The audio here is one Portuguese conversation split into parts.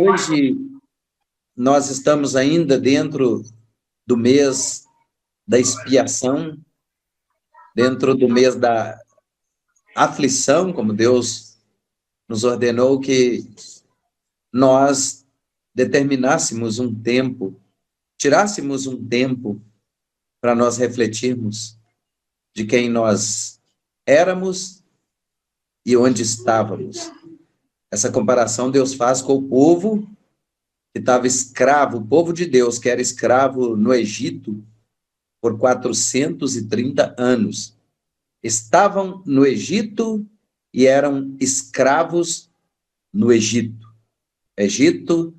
hoje nós estamos ainda dentro do mês da expiação, dentro do mês da aflição, como Deus nos ordenou que nós determinássemos um tempo, tirássemos um tempo para nós refletirmos de quem nós éramos e onde estávamos. Essa comparação Deus faz com o povo que estava escravo, o povo de Deus que era escravo no Egito por 430 anos. Estavam no Egito e eram escravos no Egito. Egito,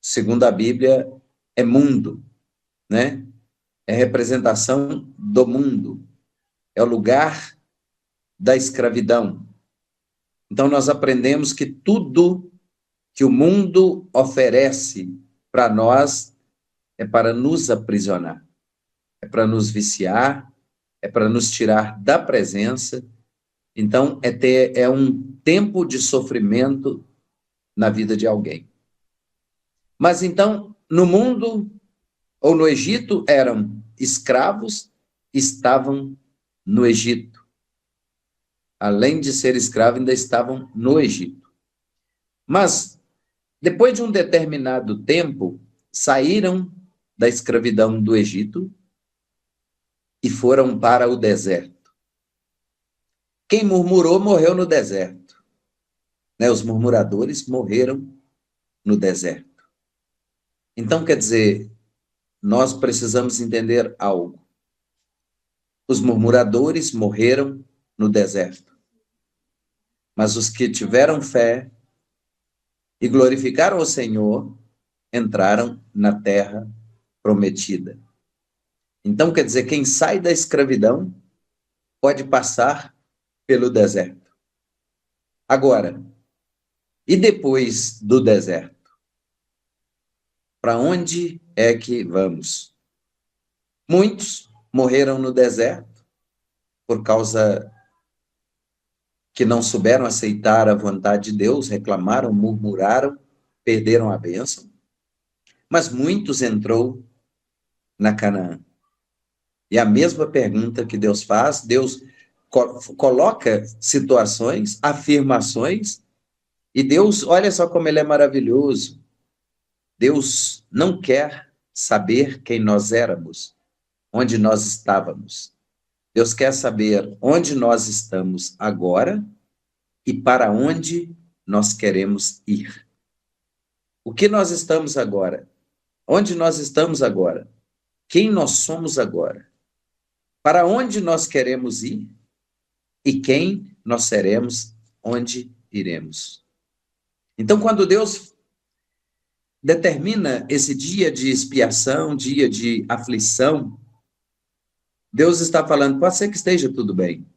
segundo a Bíblia, é mundo, né? É representação do mundo. É o lugar da escravidão. Então, nós aprendemos que tudo que o mundo oferece para nós é para nos aprisionar, é para nos viciar, é para nos tirar da presença. Então, é um tempo de sofrimento na vida de alguém. Mas, então, no mundo ou no Egito eram escravos, estavam no Egito. Além de ser escravos, ainda estavam no Egito. Mas, depois de um determinado tempo, saíram da escravidão do Egito e foram para o deserto. Quem murmurou, morreu no deserto. Né? Os murmuradores morreram no deserto. Então, quer dizer, nós precisamos entender algo. Os murmuradores morreram no deserto. Mas os que tiveram fé e glorificaram o Senhor, entraram na terra prometida. Então, quer dizer, quem sai da escravidão pode passar pelo deserto. Agora, e depois do deserto? Para onde é que vamos? Muitos morreram no deserto por causa que não souberam aceitar a vontade de Deus, reclamaram, murmuraram, perderam a bênção. Mas muitos entrou na Canaã. E a mesma pergunta que Deus faz, Deus coloca situações, afirmações, e Deus, olha só como ele é maravilhoso. Deus não quer saber quem nós éramos, onde nós estávamos. Deus quer saber onde nós estamos agora e para onde nós queremos ir. O que nós estamos agora? Onde nós estamos agora? Quem nós somos agora? Para onde nós queremos ir? E quem nós seremos? Onde iremos? Então, quando Deus determina esse dia de expiação, dia de aflição, Deus está falando, pode ser que esteja tudo bem,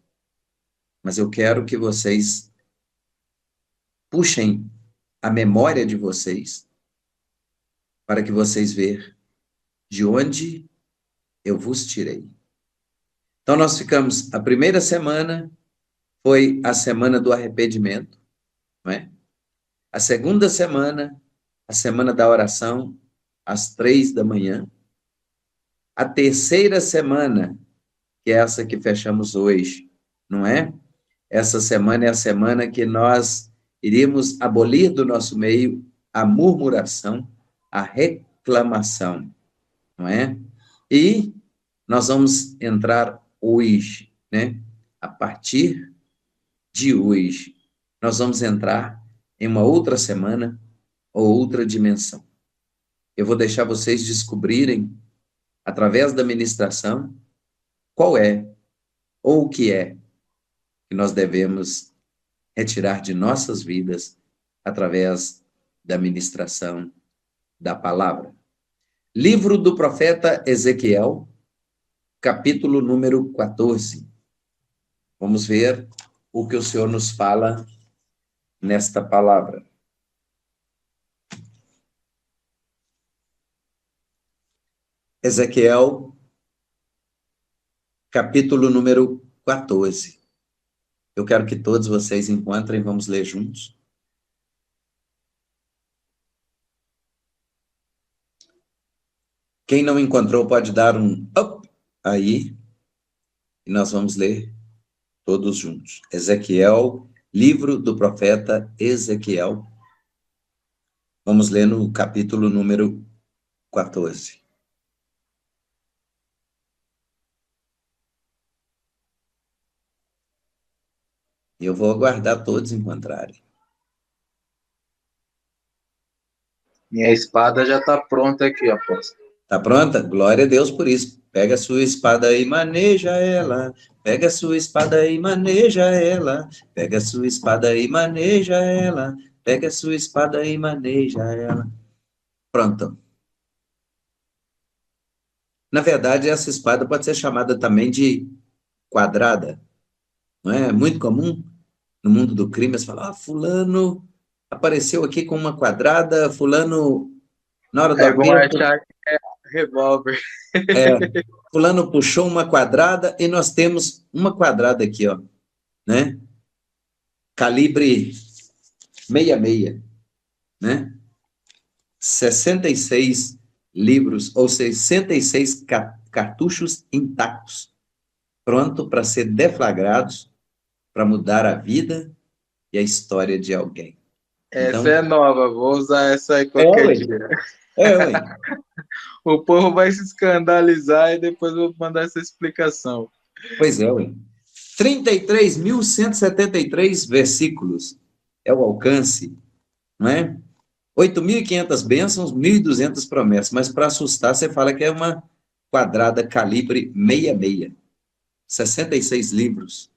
mas eu quero que vocês puxem a memória de vocês para que vocês vejam de onde eu vos tirei. Então, nós ficamos, a primeira semana foi a semana do arrependimento, não é? A segunda semana, a semana da oração, às 3 da manhã. A terceira semana, que é essa que fechamos hoje, não é? Essa semana é a semana que nós iríamos abolir do nosso meio a murmuração, a reclamação, não é? E nós vamos entrar hoje, né? A partir de hoje, nós vamos entrar em uma outra semana ou outra dimensão. Eu vou deixar vocês descobrirem, através da ministração, qual é ou o que é que nós devemos retirar de nossas vidas através da ministração da palavra. Livro do profeta Ezequiel, capítulo número 14. Vamos ver o que o Senhor nos fala nesta palavra. Ezequiel, capítulo número 14. Eu quero que todos vocês encontrem, vamos ler juntos. Quem não encontrou pode dar um up aí, e nós vamos ler todos juntos. Ezequiel, livro do profeta Ezequiel. Vamos ler no capítulo número 14. E eu vou aguardar todos encontrarem. Minha espada já está pronta aqui, apóstolo. Está pronta? Glória a Deus por isso. Pega a sua espada e maneja ela. Pega a sua espada e maneja ela. Pega a sua espada e maneja ela. Pega a sua espada e maneja ela. Pronto. Na verdade, essa espada pode ser chamada também de quadrada. Não é muito comum no mundo do crime, você fala, fulano apareceu aqui com uma quadrada, fulano, na hora do Aí vão aperto, achar que é revólver. fulano puxou uma quadrada e nós temos uma quadrada aqui, ó, né? Calibre 66, né? 66 livros, ou 66 cartuchos intactos, pronto para ser deflagrados, para mudar a vida e a história de alguém. Essa Então, é nova, vou usar essa aí qualquer dia. ué. O povo vai se escandalizar e depois eu vou mandar essa explicação. Pois é, ué. 33.173 versículos é o alcance, não é? 8.500 bênçãos, 1.200 promessas, mas para assustar você fala que é uma quadrada calibre 66. 66 livros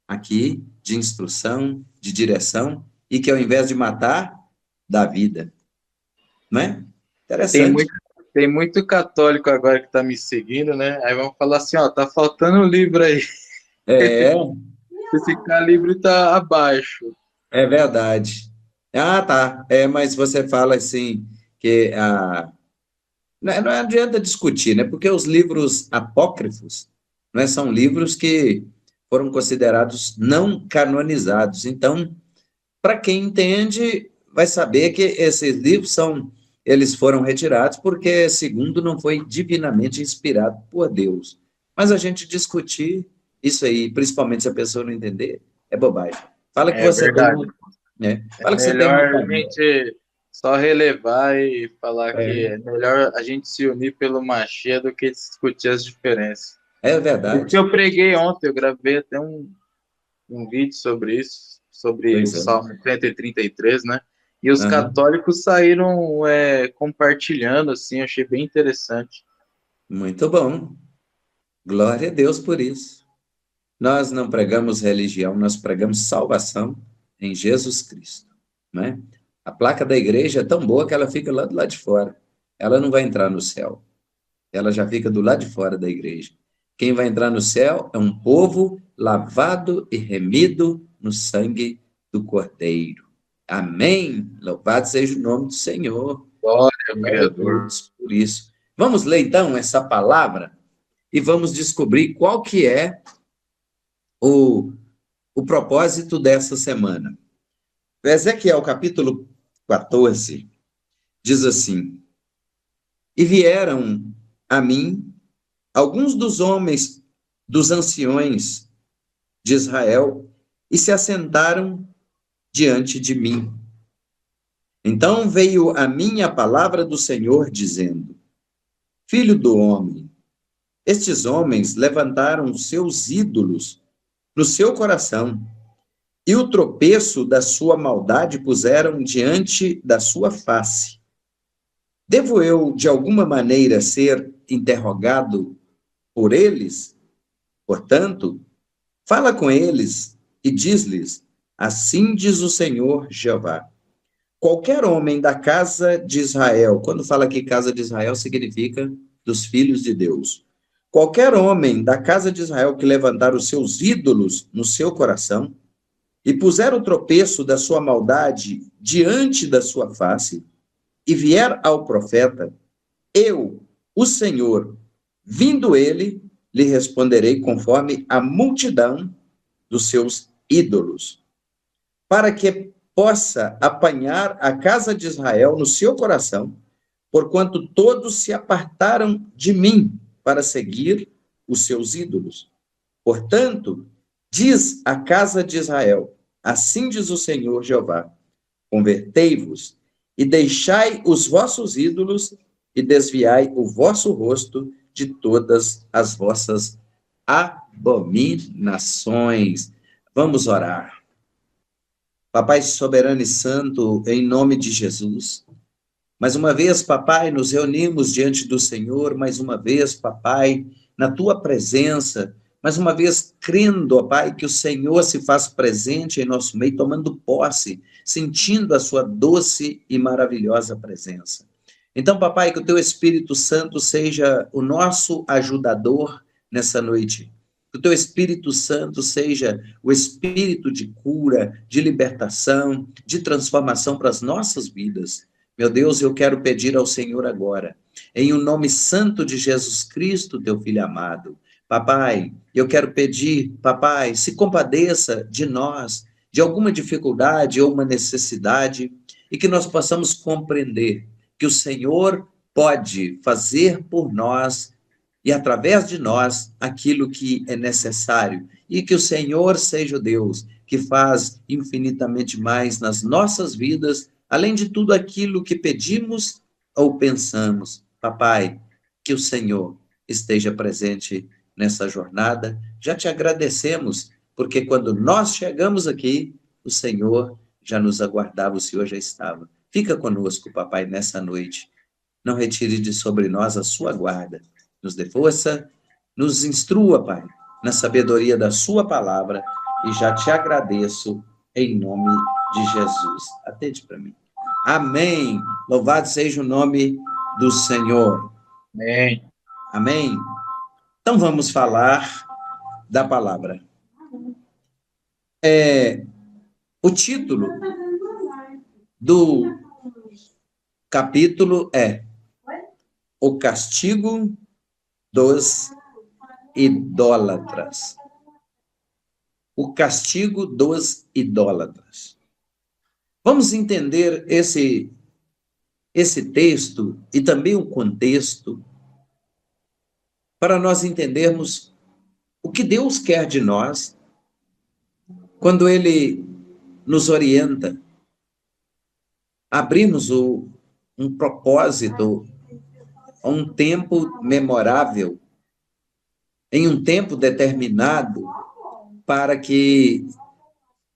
aqui de instrução, de direção, e que ao invés de matar, dá vida. Não é? Interessante. Tem muito católico agora que está me seguindo, né? Aí vão falar assim, ó, tá faltando um livro aí. É, Esse calibre tá abaixo. é verdade. Ah, tá. Mas você fala assim que não adianta discutir, né? Porque os livros apócrifos, né, são livros que foram considerados não canonizados. Então, para quem entende, vai saber que esses livros eles foram retirados porque, segundo, não foi divinamente inspirado por Deus. Mas a gente discutir isso aí, principalmente se a pessoa não entender, é bobagem. Fala que É você tem verdade. uma, né? É Fala que você tem uma melhor a família. gente só relevar e falar que É, é melhor a gente se unir pelo Machia do que discutir as diferenças. é O que verdade. eu preguei ontem, eu gravei até um vídeo sobre isso, sobre o Pois é. Salmo 133, né? E os Aham. católicos saíram compartilhando, assim, achei bem interessante. Muito bom. Glória a Deus por isso. Nós não pregamos religião, nós pregamos salvação em Jesus Cristo, né? A placa da igreja é tão boa que ela fica lá do lado de fora. Ela não vai entrar no céu. Ela já fica do lado de fora da igreja. Quem vai entrar no céu é um povo lavado e remido no sangue do Cordeiro. Amém. Louvado seja o nome do Senhor. Glória ao Glória a Criador. Deus por isso. Vamos ler então essa palavra e vamos descobrir qual que é o, o propósito dessa semana. Ezequiel capítulo 14 diz assim: E vieram a mim alguns dos homens, dos anciões de Israel, e se assentaram diante de mim. Então veio a mim a palavra do Senhor, dizendo: Filho do homem, estes homens levantaram seus ídolos no seu coração, e o tropeço da sua maldade puseram diante da sua face. Devo eu, de alguma maneira, ser interrogado por eles? Portanto, fala com eles e diz-lhes: Assim diz o Senhor Jeová. Qualquer homem da casa de Israel, quando fala aqui casa de Israel, significa dos filhos de Deus. Qualquer homem da casa de Israel que levantar os seus ídolos no seu coração e puser o tropeço da sua maldade diante da sua face e vier ao profeta, eu, o Senhor, vindo ele, lhe responderei conforme a multidão dos seus ídolos, para que possa apanhar a casa de Israel no seu coração, porquanto todos se apartaram de mim para seguir os seus ídolos. Portanto, diz a casa de Israel, assim diz o Senhor Jeová, convertei-vos e deixai os vossos ídolos e desviai o vosso rosto de todas as vossas abominações. Vamos orar. Papai soberano e santo, em nome de Jesus, mais uma vez, papai, nos reunimos diante do Senhor, mais uma vez, papai, na tua presença, mais uma vez, crendo, ó Pai, que o Senhor se faz presente em nosso meio, tomando posse, sentindo a sua doce e maravilhosa presença. Então, papai, que o teu Espírito Santo seja o nosso ajudador nessa noite. Que o teu Espírito Santo seja o espírito de cura, de libertação, de transformação para as nossas vidas. Meu Deus, eu quero pedir ao Senhor agora, em o nome santo de Jesus Cristo, teu Filho amado. Papai, eu quero pedir, papai, se compadeça de nós, de alguma dificuldade ou uma necessidade, e que nós possamos compreender que o Senhor pode fazer por nós e através de nós aquilo que é necessário, e que o Senhor seja o Deus que faz infinitamente mais nas nossas vidas, além de tudo aquilo que pedimos ou pensamos. Papai, que o Senhor esteja presente nessa jornada. Já te agradecemos, porque quando nós chegamos aqui, o Senhor já nos aguardava, o Senhor já estava. Fica conosco, papai, nessa noite. Não retire de sobre nós a sua guarda. Nos dê força, nos instrua, Pai, na sabedoria da sua palavra, e já te agradeço em nome de Jesus. Atende para mim. Amém. Louvado seja o nome do Senhor. Amém. Amém. Então vamos falar da palavra. O título do capítulo é O Castigo dos Idólatras. O castigo dos idólatras. Vamos entender esse texto e também o contexto para nós entendermos o que Deus quer de nós quando Ele nos orienta a abrirmos um propósito, um tempo memorável, em um tempo determinado, para que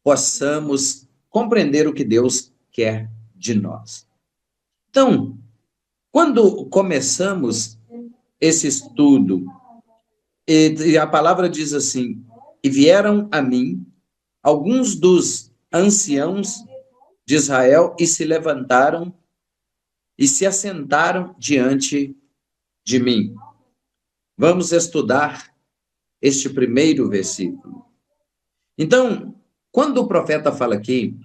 possamos compreender o que Deus quer de nós. Então, quando começamos esse estudo, e a palavra diz assim, e vieram a mim alguns dos anciãos de Israel e se levantaram e se assentaram diante de mim. Vamos estudar este primeiro versículo. Então, quando o profeta fala aqui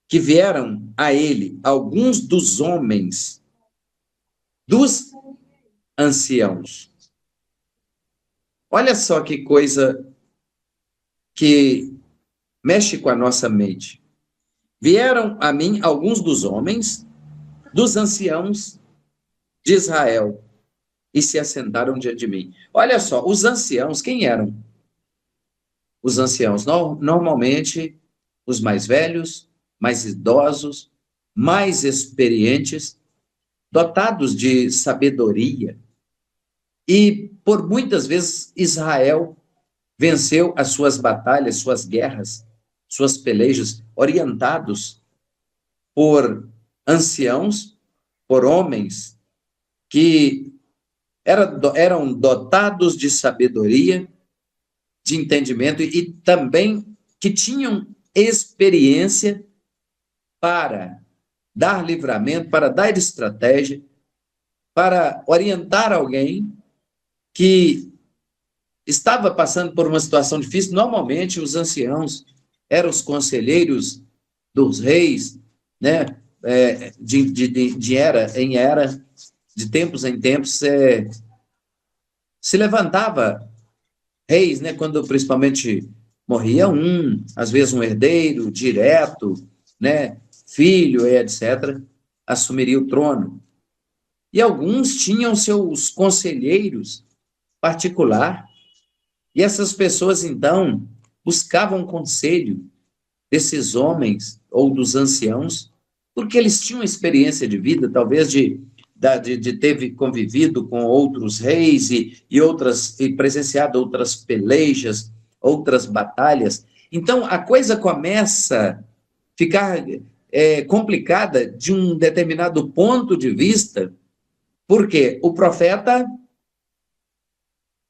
que vieram a ele alguns dos homens, dos anciãos, olha só que coisa que mexe com a nossa mente. Vieram a mim alguns dos homens, dos anciãos de Israel, e se assentaram diante de mim. Olha só, os anciãos, quem eram? Os anciãos, normalmente, os mais velhos, mais idosos, mais experientes, dotados de sabedoria. E, por muitas vezes, Israel venceu as suas batalhas, suas guerras, suas pelejas, orientados por anciãos, por homens que eram dotados de sabedoria, de entendimento e também que tinham experiência para dar livramento, para dar estratégia, para orientar alguém que estava passando por uma situação difícil. Normalmente, os anciãos eram os conselheiros dos reis, né? De era em era, de tempos em tempos, se levantava reis, né? Quando principalmente morria às vezes um herdeiro direto, né? Filho, etc., assumiria o trono. E alguns tinham seus conselheiros particular, e essas pessoas, então, buscavam conselho desses homens ou dos anciãos, porque eles tinham experiência de vida, talvez de ter convivido com outros reis e presenciado outras pelejas, outras batalhas. Então, a coisa começa a ficar complicada de um determinado ponto de vista, porque o profeta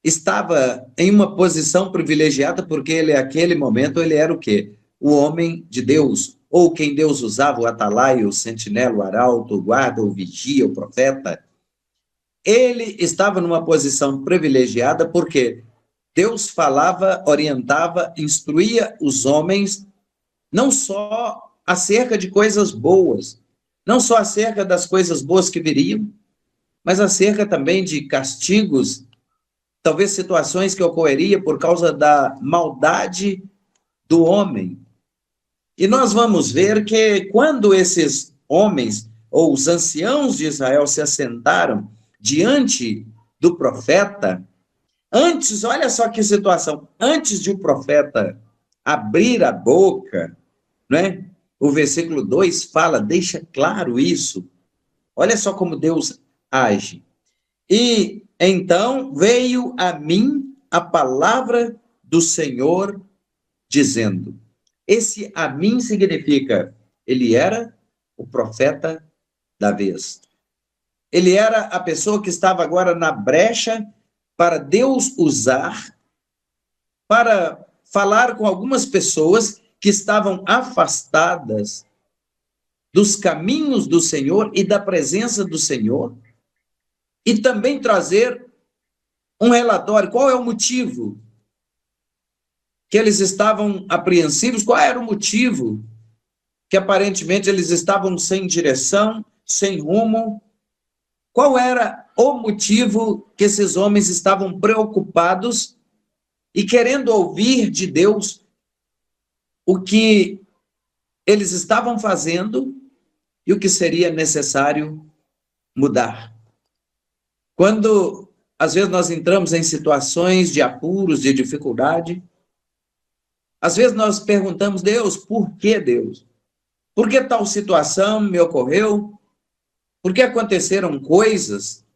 estava em uma posição privilegiada, porque ele, naquele momento, ele era o quê? O homem de Deus, ou quem Deus usava, o atalaia, o sentinela, o arauto, o guarda, o vigia, o profeta. Ele estava numa posição privilegiada porque Deus falava, orientava, instruía os homens, não só acerca de coisas boas, não só acerca das coisas boas que viriam, mas acerca também de castigos, talvez situações que ocorreria por causa da maldade do homem. E nós vamos ver que quando esses homens, ou os anciãos de Israel, se assentaram diante do profeta, antes, olha só que situação, antes de o profeta abrir a boca, né? O versículo 2 fala, deixa claro isso. Olha só como Deus age. E então veio a mim a palavra do Senhor dizendo. Esse a mim significa, ele era o profeta da vez. Ele era a pessoa que estava agora na brecha para Deus usar para falar com algumas pessoas que estavam afastadas dos caminhos do Senhor e da presença do Senhor, e também trazer um relatório. Qual é o motivo que eles estavam apreensivos? Qual era o motivo que aparentemente eles estavam sem direção, sem rumo? Qual era o motivo que esses homens estavam preocupados e querendo ouvir de Deus o que eles estavam fazendo e o que seria necessário mudar? Quando, às vezes, nós entramos em situações de apuros, de dificuldade, às vezes nós perguntamos, Deus, por que Deus? Por que tal situação me ocorreu? Por que aconteceram coisas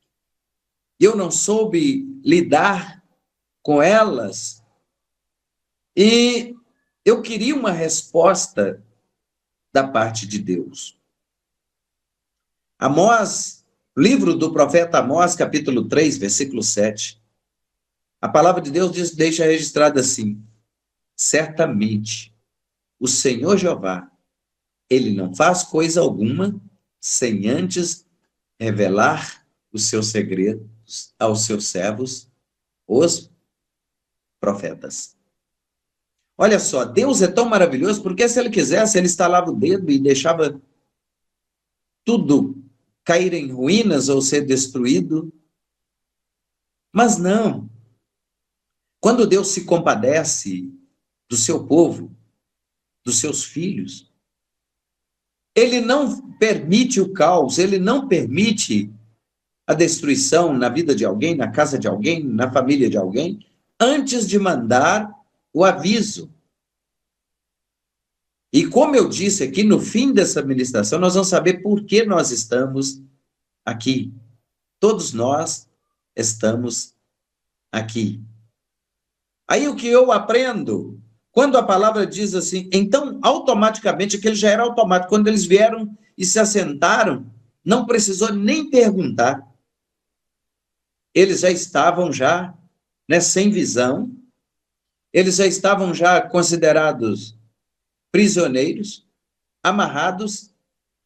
e eu não soube lidar com elas? E eu queria uma resposta da parte de Deus. Amós, livro do profeta Amós, capítulo 3, versículo 7. A palavra de Deus diz, deixa registrado assim, certamente o Senhor Jeová, ele não faz coisa alguma sem antes revelar os seus segredos aos seus servos, os profetas. Olha só, Deus é tão maravilhoso, porque se ele quisesse, ele estalava o dedo e deixava tudo cair em ruínas ou ser destruído. Mas não. Quando Deus se compadece do seu povo, dos seus filhos, ele não permite o caos, ele não permite a destruição na vida de alguém, na casa de alguém, na família de alguém, antes de mandar o aviso. E como eu disse aqui, no fim dessa ministração, nós vamos saber por que nós estamos aqui. Todos nós estamos aqui. Aí o que eu aprendo, quando a palavra diz assim, então automaticamente, aquele já era automático, quando eles vieram e se assentaram, não precisou nem perguntar. Eles já estavam sem visão, eles já estavam considerados prisioneiros, amarrados,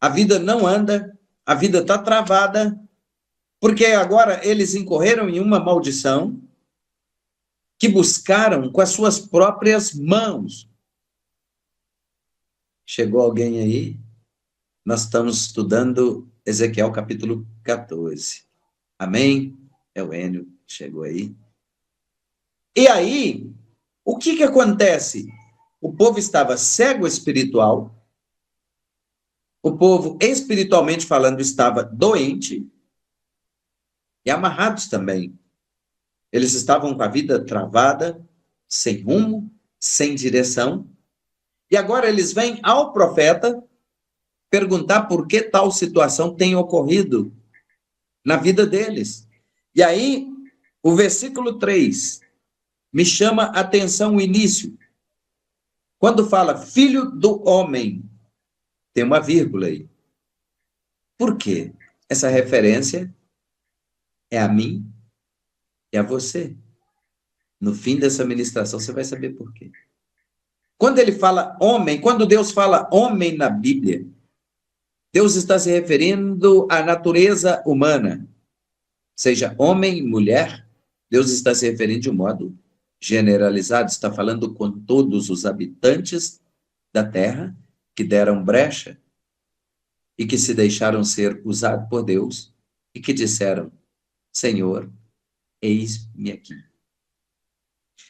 a vida não anda, a vida está travada, porque agora eles incorreram em uma maldição que buscaram com as suas próprias mãos. Chegou alguém aí? Nós estamos estudando Ezequiel capítulo 14. Amém? É o Enio, chegou aí. E aí, o que acontece? O povo estava cego espiritual, o povo, espiritualmente falando, estava doente, e amarrados também. Eles estavam com a vida travada, sem rumo, sem direção, e agora eles vêm ao profeta perguntar por que tal situação tem ocorrido na vida deles. E aí, o versículo 3 me chama a atenção o início. Quando fala filho do homem, tem uma vírgula aí. Por quê? Essa referência é a mim e a você. No fim dessa ministração, você vai saber por quê. Quando ele fala homem, quando Deus fala homem na Bíblia, Deus está se referindo à natureza humana. Seja homem e mulher, Deus está se referindo de um modo generalizado, está falando com todos os habitantes da terra que deram brecha e que se deixaram ser usados por Deus e que disseram, Senhor, eis-me aqui.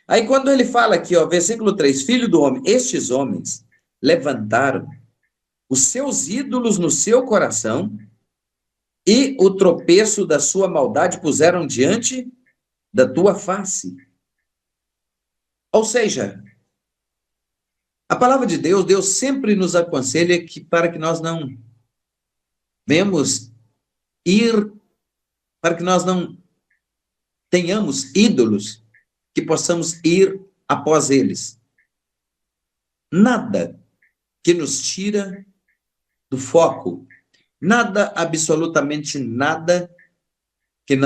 Aí quando ele fala aqui, ó, versículo 3, filho do homem, estes homens levantaram os seus ídolos no seu coração e o tropeço da sua maldade puseram diante da tua face. Ou seja, a palavra de Deus, Deus sempre nos aconselha que para que nós não venhamos ir, para que nós não tenhamos ídolos, que possamos ir após eles. Nada que nos tira do foco, nada, absolutamente nada que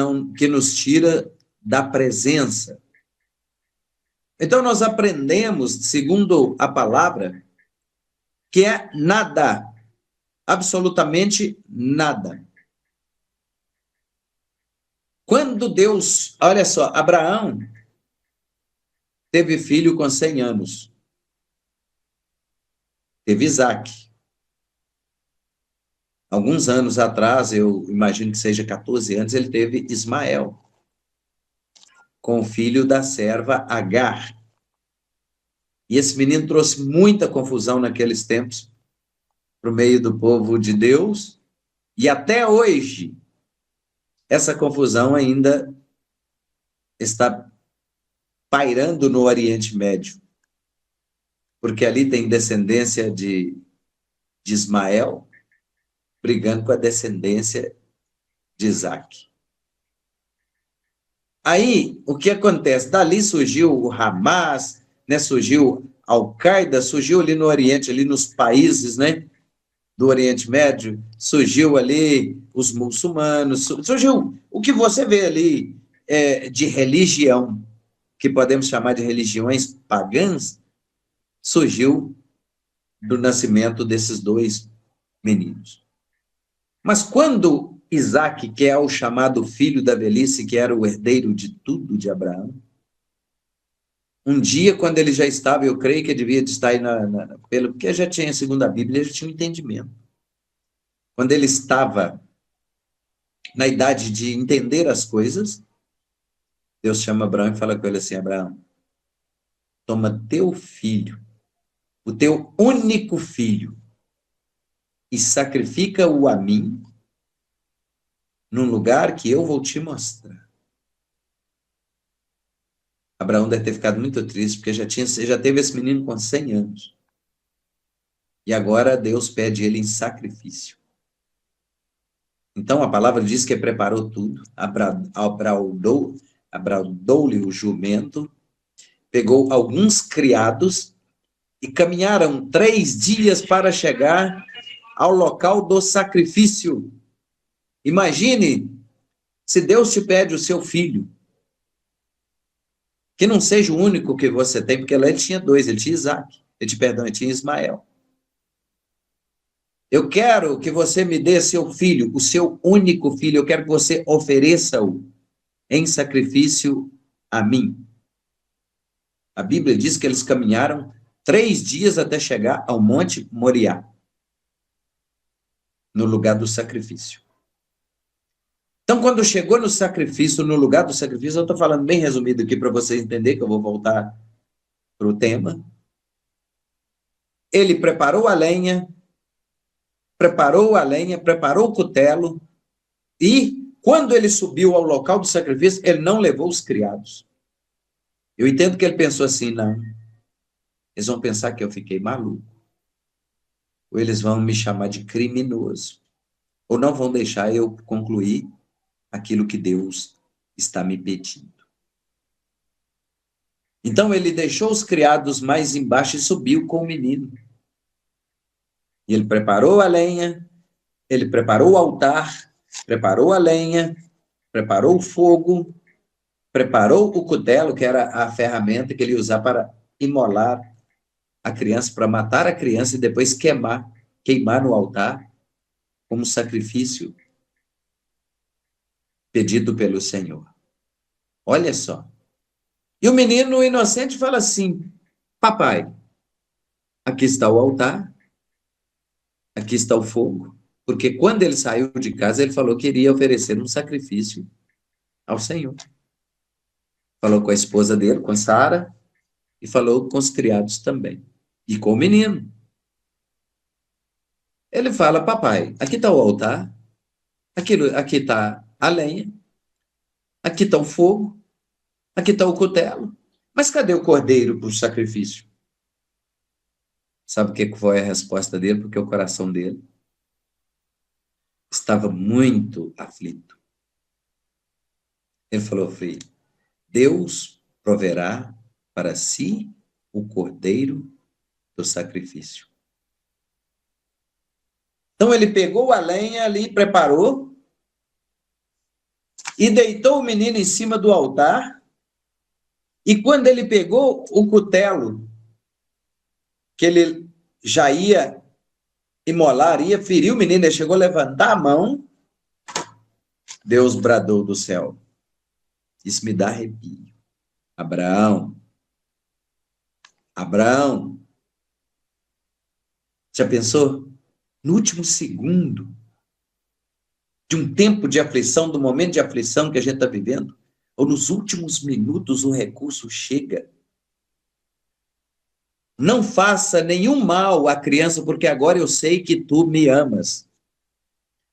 nos tira da presença. Então nós aprendemos, segundo a palavra, que é nada, absolutamente nada. Quando Deus, olha só, Abraão teve filho com 100 anos. Teve Isaac. Alguns anos atrás, eu imagino que seja 14 anos, ele teve Ismael, com o filho da serva Agar. E esse menino trouxe muita confusão naqueles tempos, para o meio do povo de Deus, e até hoje, essa confusão ainda está pairando no Oriente Médio, porque ali tem descendência de Ismael, brigando com a descendência de Isaac. Aí, o que acontece? Dali surgiu o Hamas, né? Surgiu a Al-Qaeda, surgiu ali no Oriente, ali nos países, né, do Oriente Médio, surgiu ali os muçulmanos, surgiu o que você vê ali de religião, que podemos chamar de religiões pagãs, surgiu do nascimento desses dois meninos. Mas quando Isaac, que é o chamado filho da velhice, que era o herdeiro de tudo de Abraão, um dia, quando ele já estava, eu creio que devia estar aí, porque já tinha, segundo a Bíblia, ele já tinha um entendimento. Quando ele estava na idade de entender as coisas, Deus chama Abraão e fala com ele assim, Abraão, toma teu filho, o teu único filho, e sacrifica-o a mim, num lugar que eu vou te mostrar. Abraão deve ter ficado muito triste, porque já teve esse menino com 100 anos. E agora Deus pede ele em sacrifício. Então a palavra diz que preparou tudo, abraudou-lhe o jumento, pegou alguns criados e caminharam 3 dias para chegar ao local do sacrifício. Imagine se Deus te pede o seu filho, que não seja o único que você tem, porque lá ele tinha 2, ele tinha Isaac, ele tinha Ismael. Eu quero que você me dê seu filho, o seu único filho, eu quero que você ofereça-o em sacrifício a mim. A Bíblia diz que eles caminharam 3 dias até chegar ao Monte Moriá, no lugar do sacrifício. Então, quando chegou no sacrifício, no lugar do sacrifício, eu estou falando bem resumido aqui para você entender, que eu vou voltar para o tema. Ele preparou a lenha, preparou o cutelo, e Quando ele subiu ao local do sacrifício, ele não levou os criados. Eu entendo que ele pensou assim, não, eles vão pensar que eu fiquei maluco, ou eles vão me chamar de criminoso, ou não vão deixar eu concluir aquilo que Deus está me pedindo. Então ele deixou os criados mais embaixo e subiu com o menino. E ele preparou a lenha, ele preparou o altar, preparou a lenha, preparou o fogo, preparou o cutelo, que era a ferramenta que ele ia usar para imolar a criança, para matar a criança e depois queimar no altar como sacrifício pedido pelo Senhor. Olha só. E o menino inocente fala assim, papai, aqui está o altar, aqui está o fogo, porque quando ele saiu de casa, ele falou que iria oferecer um sacrifício ao Senhor. Falou com a esposa dele, com Sara, e falou com os criados também, e com o menino. Ele fala, papai, aqui está o altar, aqui está a lenha, aqui está o fogo, aqui está o cutelo, mas cadê o cordeiro para o sacrifício? Sabe o que foi a resposta dele? Porque o coração dele estava muito aflito. Ele falou, filho, Deus proverá para si o cordeiro do sacrifício. Então ele pegou a lenha ali, preparou, e deitou o menino em cima do altar, e quando ele pegou o cutelo, que ele já ia imolar, ia ferir o menino, ele chegou a levantar a mão, Deus bradou do céu. Isso me dá arrepio. Abraão, já pensou? No último segundo de um tempo de aflição, do momento de aflição que a gente está vivendo, ou nos últimos minutos o recurso chega. Não faça nenhum mal à criança, porque agora eu sei que tu me amas.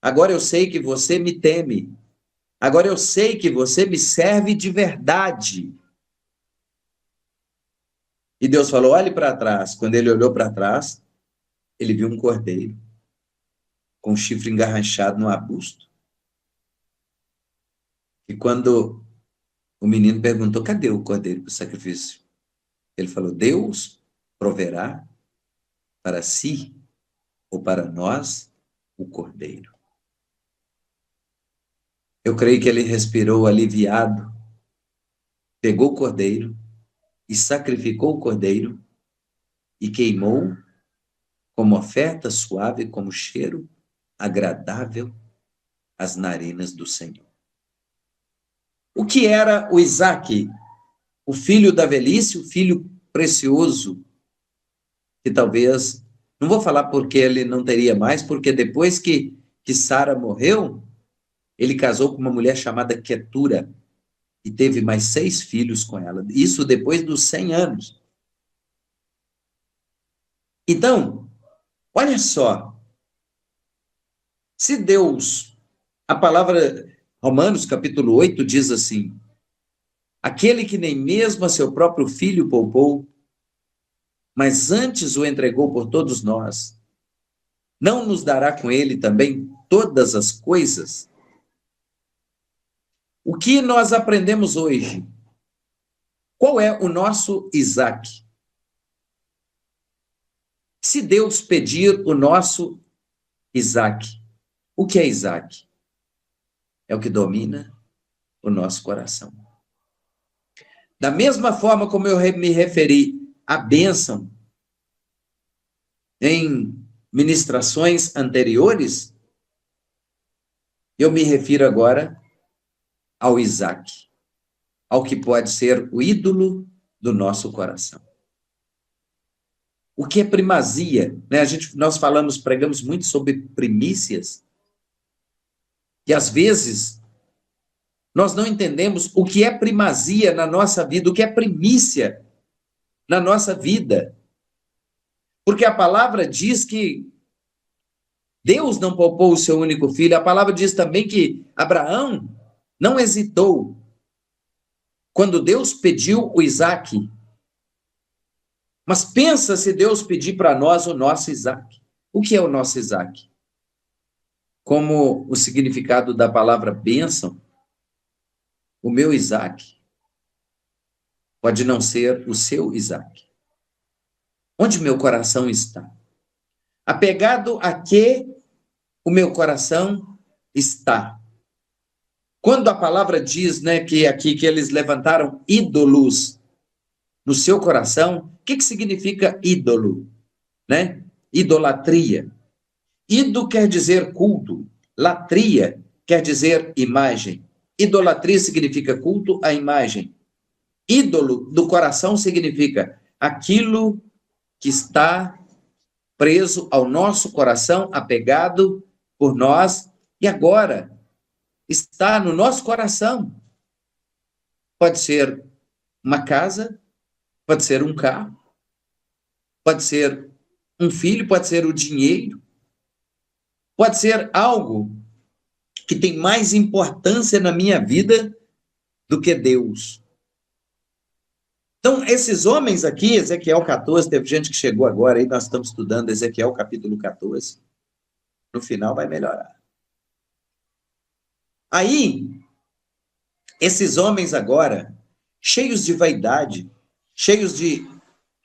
Agora eu sei que você me teme. Agora eu sei que você me serve de verdade. E Deus falou, olhe para trás. Quando ele olhou para trás, ele viu um cordeiro com o chifre engarranchado no arbusto. E quando o menino perguntou, cadê o cordeiro para o sacrifício? Ele falou, Deus proverá para si ou para nós o cordeiro. Eu creio que ele respirou aliviado, pegou o cordeiro e sacrificou o cordeiro e queimou como oferta suave, como cheiro agradável às narinas do Senhor. O que era o Isaque? O filho da velhice, o filho precioso, que talvez, não vou falar porque ele não teria mais, porque depois que Sara morreu, ele casou com uma mulher chamada Quetura e teve mais 6 filhos com ela. Isso depois dos 100 anos. Então, olha só. Se Deus, a palavra Romanos capítulo 8 diz assim, aquele que nem mesmo a seu próprio filho poupou, mas antes o entregou por todos nós, não nos dará com ele também todas as coisas? O que nós aprendemos hoje? Qual é o nosso Isaque? Se Deus pedir o nosso Isaque, o que é Isaque? É o que domina o nosso coração. Da mesma forma como eu me referi à bênção em ministrações anteriores, eu me refiro agora ao Isaque, ao que pode ser o ídolo do nosso coração. O que é primazia? Né? Nós pregamos muito sobre primícias, e às vezes nós não entendemos o que é primazia na nossa vida, o que é primícia na nossa vida. Porque a palavra diz que Deus não poupou o seu único filho. A palavra diz também que Abraão não hesitou quando Deus pediu o Isaque. Mas pensa se Deus pedir para nós o nosso Isaque. O que é o nosso Isaque? Como o significado da palavra bênção, o meu Isaque pode não ser o seu Isaque. Onde meu coração está? Apegado a que o meu coração está? Quando a palavra diz, né, que aqui que eles levantaram ídolos no seu coração, o que significa ídolo? Né? Idolatria. Ido quer dizer culto, latria quer dizer imagem. Idolatria significa culto à imagem. Ídolo do coração significa aquilo que está preso ao nosso coração, apegado por nós, e agora está no nosso coração. Pode ser uma casa, pode ser um carro, pode ser um filho, pode ser o dinheiro, pode ser algo que tem mais importância na minha vida do que Deus. Então, esses homens aqui, Ezequiel 14, teve gente que chegou agora, aí nós estamos estudando Ezequiel capítulo 14. No final vai melhorar. Aí, esses homens agora, cheios de vaidade, cheios de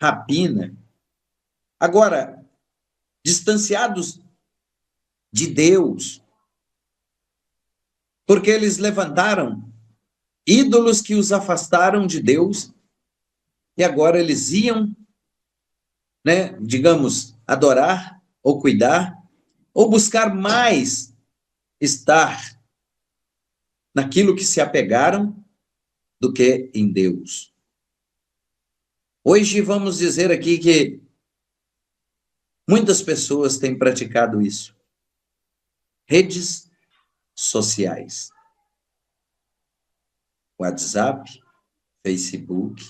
rapina, agora, distanciados de Deus, porque eles levantaram ídolos que os afastaram de Deus, e agora eles iam, né, digamos, adorar, ou cuidar, ou buscar mais estar naquilo que se apegaram do que em Deus. Hoje vamos dizer aqui que muitas pessoas têm praticado isso. Redes sociais. WhatsApp, Facebook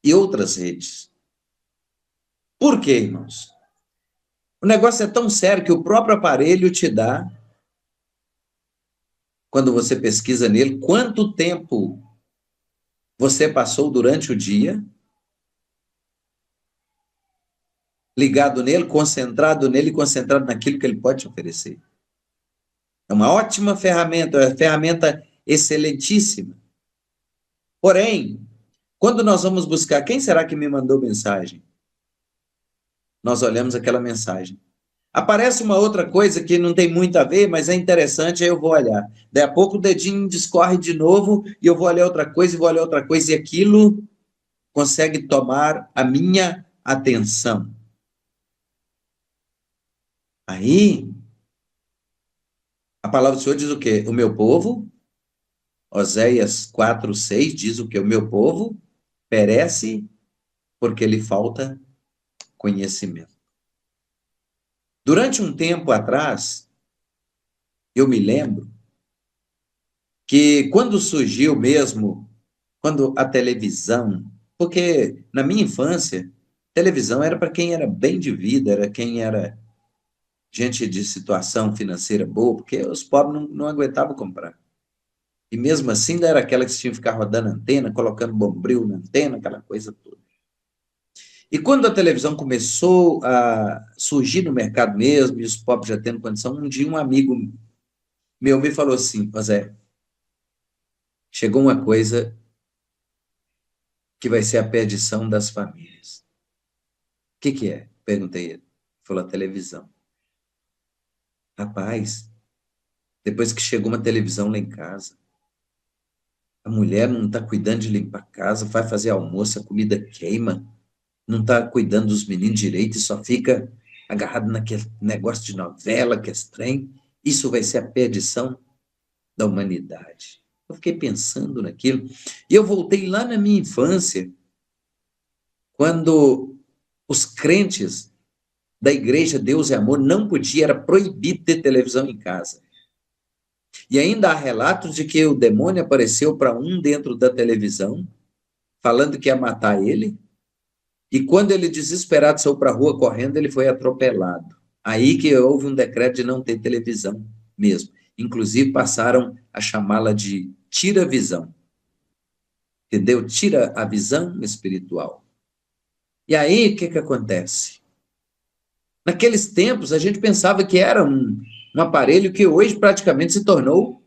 e outras redes. Por quê, irmãos? O negócio é tão sério que o próprio aparelho te dá, quando você pesquisa nele, quanto tempo você passou durante o dia ligado nele, concentrado naquilo que ele pode te oferecer. É uma ótima ferramenta, é uma ferramenta excelentíssima. Porém, quando nós vamos buscar, quem será que me mandou mensagem? Nós olhamos aquela mensagem. Aparece uma outra coisa que não tem muito a ver, mas é interessante, aí eu vou olhar. Daí a pouco o dedinho discorre de novo, e eu vou olhar outra coisa, e aquilo consegue tomar a minha atenção. Aí, a palavra do Senhor diz o quê? O meu povo, Oséias 4:6 diz o quê? O meu povo perece porque lhe falta conhecimento. Durante um tempo atrás, eu me lembro que quando surgiu mesmo, quando a televisão, porque na minha infância, televisão era para quem era bem de vida, era quem era gente de situação financeira boa, porque os pobres não aguentavam comprar. E mesmo assim, ainda era aquela que tinha que ficar rodando antena, colocando bombril na antena, aquela coisa toda. E quando a televisão começou a surgir no mercado mesmo, e os pobres já tendo condição, um dia um amigo meu me falou assim: José, chegou uma coisa que vai ser a perdição das famílias. O que é? Perguntei ele. Ele falou: a televisão. Rapaz, depois que chegou uma televisão lá em casa, a mulher não está cuidando de limpar a casa, vai fazer almoço, a comida queima, não está cuidando dos meninos direito e só fica agarrado naquele negócio de novela, que é estranho. Isso vai ser a perdição da humanidade. Eu fiquei pensando naquilo, e eu voltei lá na minha infância, quando os crentes da igreja Deus é Amor não podia, era proibido ter televisão em casa. E ainda há relatos de que o demônio apareceu para um dentro da televisão, falando que ia matar ele, e quando ele, desesperado, saiu para a rua correndo, ele foi atropelado. Aí que houve um decreto de não ter televisão mesmo. Inclusive passaram a chamá-la de tira-visão. Entendeu? Tira a visão espiritual. E aí, o que que acontece? Naqueles tempos, a gente pensava que era um aparelho que hoje praticamente se tornou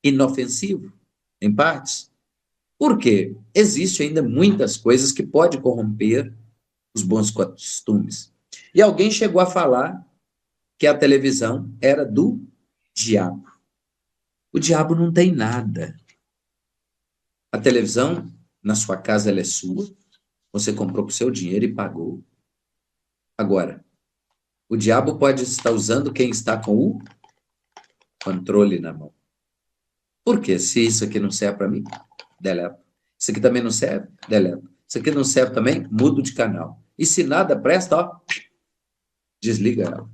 inofensivo, em partes. Por quê? Existem ainda muitas coisas que podem corromper os bons costumes. E alguém chegou a falar que a televisão era do diabo. O diabo não tem nada. A televisão, na sua casa, ela é sua. Você comprou com seu dinheiro e pagou. Agora, o diabo pode estar usando quem está com o controle na mão. Por quê? Se isso aqui não serve para mim, deleto. Isso aqui também não serve, deleto. Isso aqui não serve também, mudo de canal. E se nada presta, ó, desliga ela.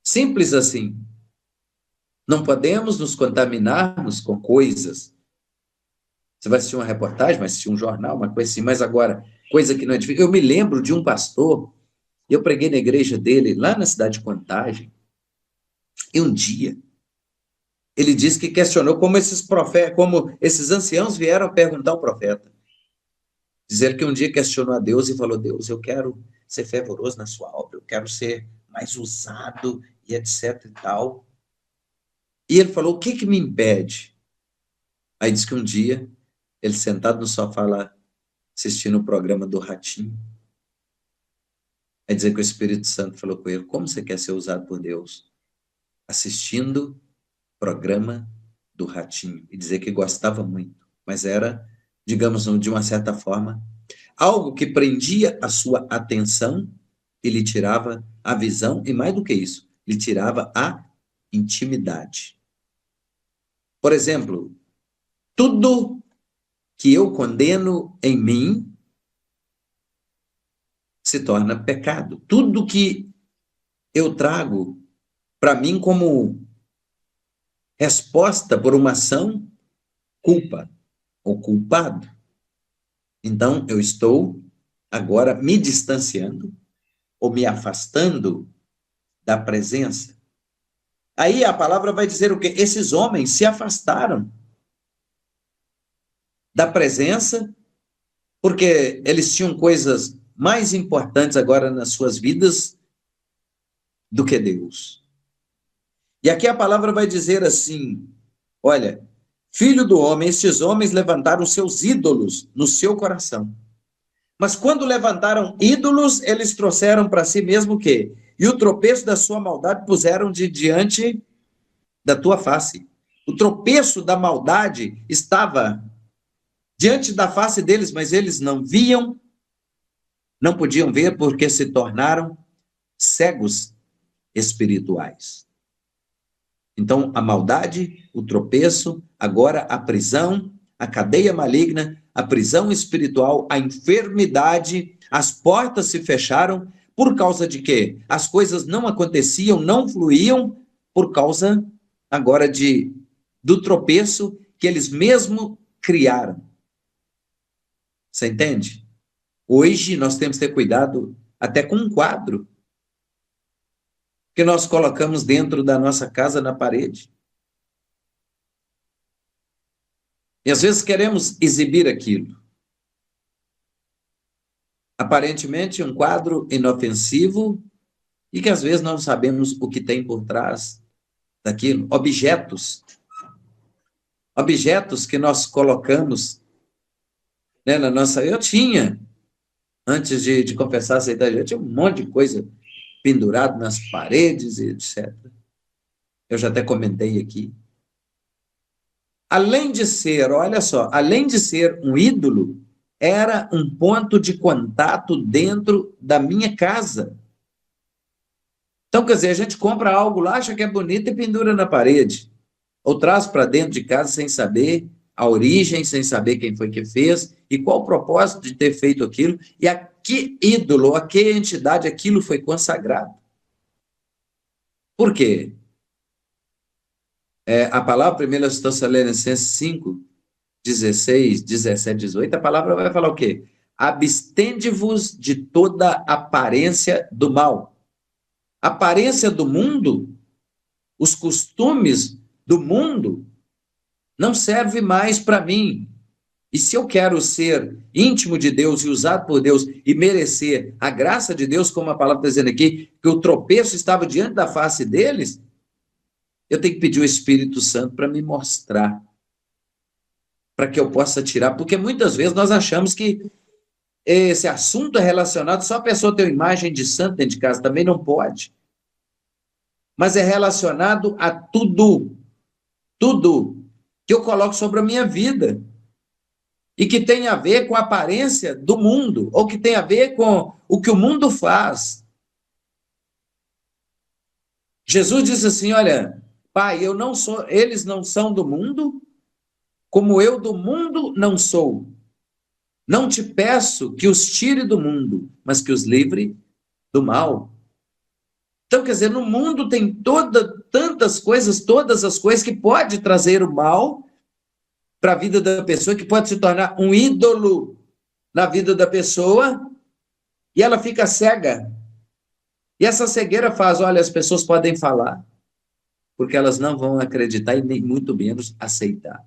Simples assim. Não podemos nos contaminarmos com coisas. Você vai assistir uma reportagem, vai assistir um jornal, uma coisa assim, mas agora, coisa que não é difícil. Eu me lembro de um pastor, eu preguei na igreja dele, lá na cidade de Contagem, e um dia, ele disse que questionou como esses profetas, como esses anciãos vieram perguntar ao profeta. Dizer que um dia questionou a Deus e falou: Deus, eu quero ser fervoroso na sua obra, eu quero ser mais usado e etc e tal. E ele falou: o que que me impede? Aí disse que um dia, ele sentado no sofá lá, assistindo o programa do Ratinho, aí dizer que o Espírito Santo falou com ele: como você quer ser usado por Deus? Assistindo o programa do Ratinho. E dizer que gostava muito, mas era, digamos, de uma certa forma, algo que prendia a sua atenção e lhe tirava a visão, e mais do que isso, lhe tirava a intimidade. Por exemplo, tudo que eu condeno em mim se torna pecado. Tudo que eu trago para mim como resposta por uma ação, culpa ou culpado. Então, eu estou agora me distanciando ou me afastando da presença. Aí a palavra vai dizer o quê? Esses homens se afastaram da presença porque eles tinham coisas mais importantes agora nas suas vidas do que Deus. E aqui a palavra vai dizer assim: olha, filho do homem, estes homens levantaram seus ídolos no seu coração. Mas quando levantaram ídolos, eles trouxeram para si mesmo o quê? E o tropeço da sua maldade puseram de diante da tua face. O tropeço da maldade estava diante da face deles, mas eles não viam, não podiam ver porque se tornaram cegos espirituais. Então, a maldade, o tropeço, agora a prisão, a cadeia maligna, a prisão espiritual, a enfermidade, as portas se fecharam por causa de quê? As coisas não aconteciam, não fluíam por causa agora do tropeço que eles mesmo criaram. Você entende? Hoje nós temos que ter cuidado até com um quadro que nós colocamos dentro da nossa casa na parede. E às vezes queremos exibir aquilo. Aparentemente um quadro inofensivo e que às vezes não sabemos o que tem por trás daquilo. Objetos que nós colocamos, né, na nossa... Eu tinha, antes de confessar, aceitar, eu tinha um monte de coisa pendurado nas paredes e etc. Eu já até comentei aqui. Além de ser, olha só, além de ser um ídolo, era um ponto de contato dentro da minha casa. Então, quer dizer, a gente compra algo lá, acha que é bonito e pendura na parede. Ou traz para dentro de casa sem saber a origem, sem saber quem foi que fez e qual o propósito de ter feito aquilo e a que ídolo, a que entidade aquilo foi consagrado. Por quê? A palavra 1 Tessalonicenses 5, 16, 17, 18, a palavra vai falar o quê? abstende-vos de toda aparência do mal. A aparência do mundo, os costumes do mundo, não serve mais para mim. E se eu quero ser íntimo de Deus e usado por Deus e merecer a graça de Deus, como a palavra está dizendo aqui, que o tropeço estava diante da face deles, eu tenho que pedir o Espírito Santo para me mostrar, para que eu possa tirar, porque muitas vezes nós achamos que esse assunto é relacionado só a pessoa ter uma imagem de santo dentro de casa, também não pode. Mas é relacionado a tudo que eu coloco sobre a minha vida e que tem a ver com a aparência do mundo, ou que tem a ver com o que o mundo faz. Jesus disse assim, olha, Pai, eles não são do mundo, como eu do mundo não sou. Não te peço que os tire do mundo, mas que os livre do mal. Então, quer dizer, no mundo tem tantas coisas, todas as coisas que pode trazer o mal para a vida da pessoa, que pode se tornar um ídolo na vida da pessoa, e ela fica cega. E essa cegueira faz, olha, as pessoas podem falar, porque elas não vão acreditar e nem muito menos aceitar.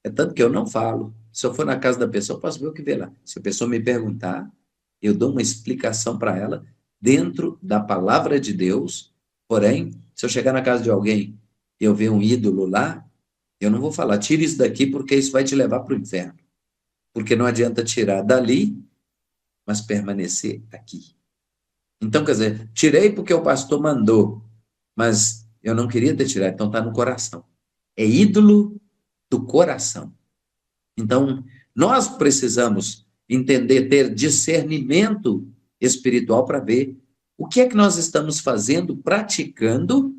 É tanto que eu não falo. Se eu for na casa da pessoa, eu posso ver o que vê lá. Se a pessoa me perguntar, eu dou uma explicação para ela dentro da palavra de Deus. Porém, se eu chegar na casa de alguém e eu ver um ídolo lá, eu não vou falar, tira isso daqui porque isso vai te levar para o inferno. Porque não adianta tirar dali, mas permanecer aqui. Então, quer dizer, tirei porque o pastor mandou, mas eu não queria ter tirado, então está no coração. É ídolo do coração. Então, nós precisamos entender, ter discernimento espiritual para ver o que é que nós estamos fazendo, praticando,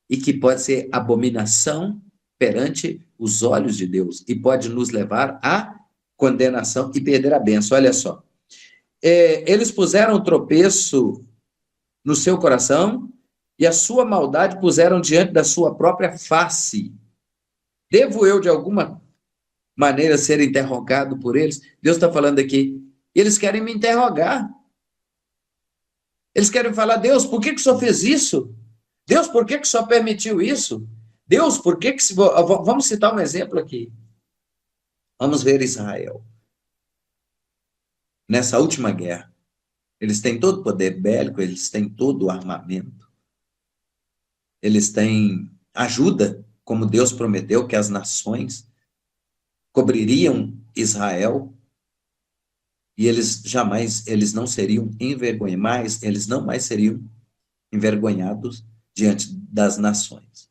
e que pode ser abominação perante os olhos de Deus, e pode nos levar à condenação e perder a bênção. Olha só. Eles puseram o tropeço no seu coração e a sua maldade puseram diante da sua própria face. Devo eu, de alguma maneira, ser interrogado por eles? Deus está falando aqui. Eles querem me interrogar. Eles querem falar, Deus, por que o Senhor fez isso? Deus, por que o Senhor permitiu isso? Deus, por que... Vamos citar um exemplo aqui. Vamos ver Israel. Nessa última guerra. Eles têm todo o poder bélico, eles têm todo o armamento. Eles têm ajuda, como Deus prometeu que as nações cobririam Israel, e eles não seriam envergonhados, eles não mais seriam envergonhados diante das nações.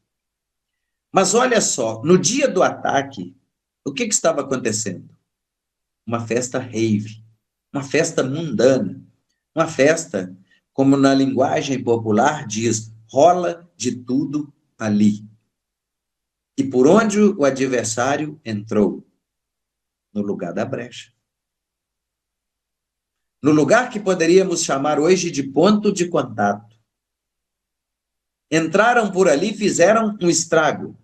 Mas olha só, no dia do ataque, o que estava acontecendo? Uma festa rave, uma festa mundana, uma festa, como na linguagem popular diz, rola de tudo ali. E por onde o adversário entrou? No lugar da brecha. No lugar que poderíamos chamar hoje de ponto de contato. Entraram por ali e fizeram um estrago.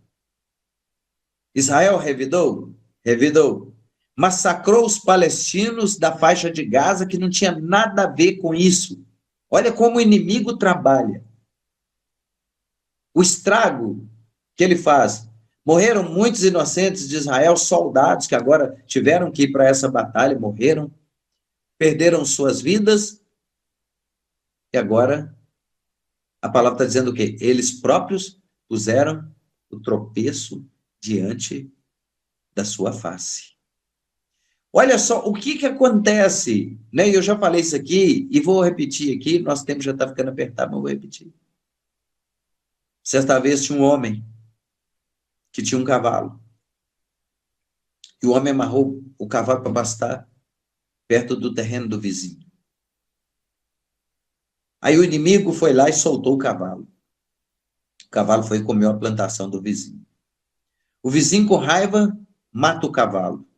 Israel revidou? Revidou. Massacrou os palestinos da faixa de Gaza, que não tinha nada a ver com isso. Olha como o inimigo trabalha. O estrago que ele faz. Morreram muitos inocentes de Israel, soldados que agora tiveram que ir para essa batalha, morreram, perderam suas vidas, e agora a palavra está dizendo o quê? Eles próprios puseram o tropeço diante da sua face. Olha só o que acontece, né? Eu já falei isso aqui e vou repetir aqui, nosso tempo já está ficando apertado, mas vou repetir. Certa vez tinha um homem que tinha um cavalo. E o homem amarrou o cavalo para pastar perto do terreno do vizinho. Aí o inimigo foi lá e soltou o cavalo. O cavalo foi e comeu a plantação do vizinho. O vizinho, com raiva, mata o cavalo.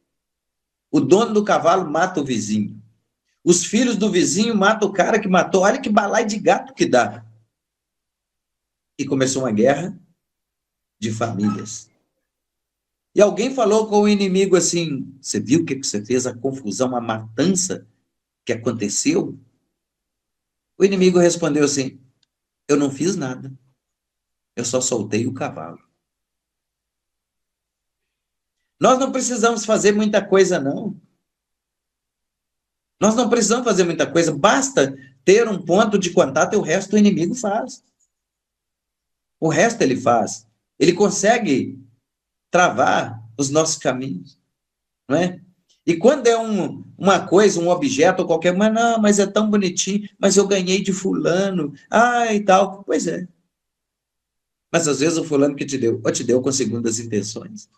O dono do cavalo mata o vizinho. Os filhos do vizinho matam o cara que matou. Olha que balaio de gato que dá. E começou uma guerra de famílias. E alguém falou com o inimigo assim: você viu o que você fez? A confusão, a matança que aconteceu? O inimigo respondeu assim: eu não fiz nada, eu só soltei o cavalo. Nós não precisamos fazer muita coisa, não. Nós não precisamos fazer muita coisa, basta ter um ponto de contato e o resto o inimigo faz. O resto ele faz. Ele consegue travar os nossos caminhos, não é? E quando é uma coisa, um objeto ou qualquer, mas não, mas é tão bonitinho, mas eu ganhei de fulano, e tal. Pois é. Mas às vezes o fulano que te deu, ou te deu com segundas intenções.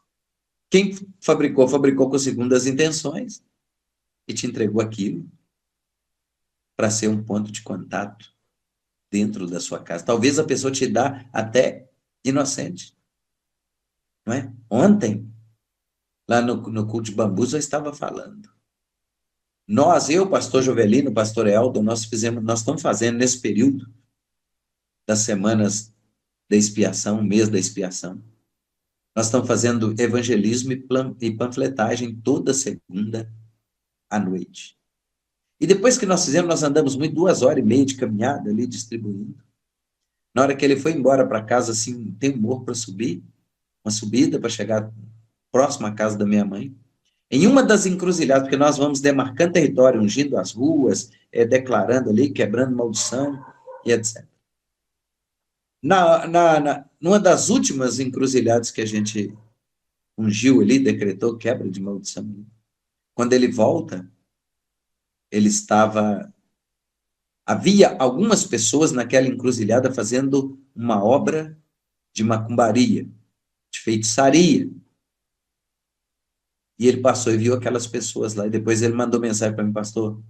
Quem fabricou, fabricou com segundas intenções e te entregou aquilo para ser um ponto de contato dentro da sua casa. Talvez a pessoa te dá até inocente, não é? Ontem, lá no culto de bambus, eu estava falando. Eu, pastor Jovelino, pastor Eldo, nós estamos fazendo nesse período das semanas da expiação, mês da expiação. Nós estamos fazendo evangelismo e panfletagem toda segunda à noite. E depois que nós fizemos, nós andamos muito 2 horas e meia de caminhada ali, distribuindo. Na hora que ele foi embora para casa, assim, tem um morro para subir, uma subida para chegar próximo à casa da minha mãe. Em uma das encruzilhadas, porque nós vamos demarcando território, ungindo as ruas, declarando ali, quebrando maldição e etc. Numa das últimas encruzilhadas que a gente ungiu ali, decretou quebra de maldição, quando ele volta, ele estava... Havia algumas pessoas naquela encruzilhada fazendo uma obra de macumbaria, de feitiçaria. E ele passou e viu aquelas pessoas lá, e depois ele mandou mensagem para mim: pastor,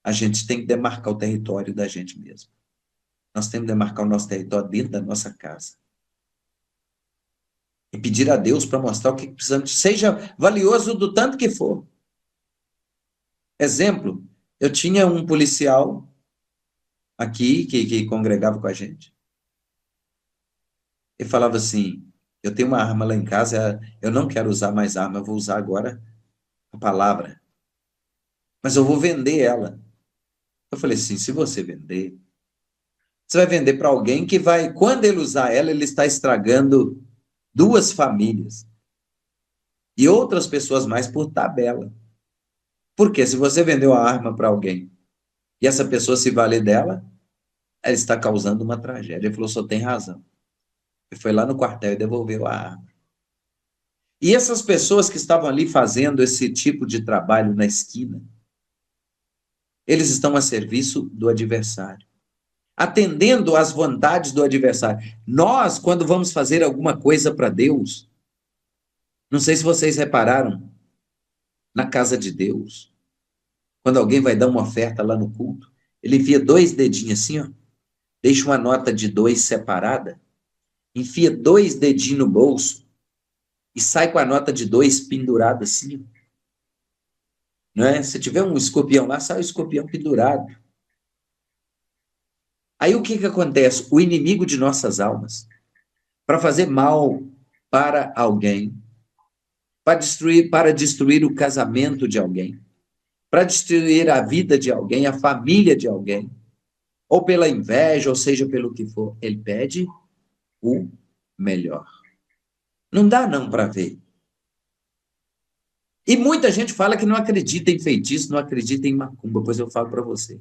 a gente tem que demarcar o território da gente mesmo. Nós temos que demarcar o nosso território dentro da nossa casa. E pedir a Deus para mostrar o que precisamos, seja valioso do tanto que for. Exemplo, eu tinha um policial aqui que congregava com a gente. Ele falava assim: eu tenho uma arma lá em casa, eu não quero usar mais arma, eu vou usar agora a palavra. Mas eu vou vender ela. Eu falei assim: se você vender, você vai vender para alguém que vai, quando ele usar ela, ele está estragando 2 famílias. E outras pessoas mais por tabela. Porque se você vendeu a arma para alguém e essa pessoa se valer dela, ela está causando uma tragédia. Ele falou: só tem razão. Ele foi lá no quartel e devolveu a arma. E essas pessoas que estavam ali fazendo esse tipo de trabalho na esquina, eles estão a serviço do adversário, atendendo às vontades do adversário. Nós, quando vamos fazer alguma coisa para Deus, não sei se vocês repararam, na casa de Deus, quando alguém vai dar uma oferta lá no culto, ele enfia 2 dedinhos assim, ó, deixa uma nota de 2 separada, enfia 2 dedinhos no bolso e sai com a nota de 2 pendurada assim. Não é? Se tiver um escorpião lá, sai o escorpião pendurado. Aí o que acontece? O inimigo de nossas almas, para fazer mal para alguém, para destruir o casamento de alguém, para destruir a vida de alguém, a família de alguém, ou pela inveja, ou seja, pelo que for, ele pede o melhor. Não dá não para ver. E muita gente fala que não acredita em feitiço, não acredita em macumba, pois eu falo para você.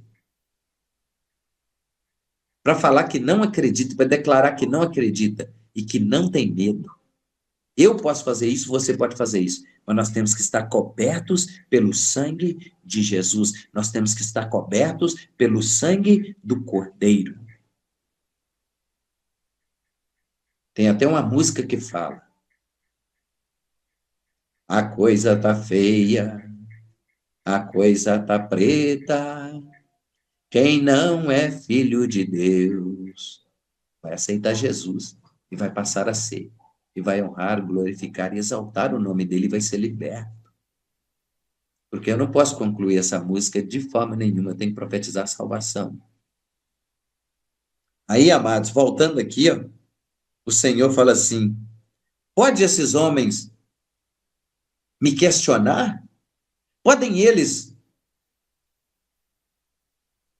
Para falar que não acredita, para declarar que não acredita e que não tem medo. Eu posso fazer isso, você pode fazer isso, mas nós temos que estar cobertos pelo sangue de Jesus. Nós temos que estar cobertos pelo sangue do Cordeiro. Tem até uma música que fala: a coisa tá feia, a coisa tá preta, quem não é filho de Deus vai aceitar Jesus e vai passar a ser, e vai honrar, glorificar e exaltar o nome dele e vai ser liberto. Porque eu não posso concluir essa música de forma nenhuma, tem que profetizar salvação. Aí, amados, voltando aqui, ó, o Senhor fala assim: pode esses homens me questionar? Podem eles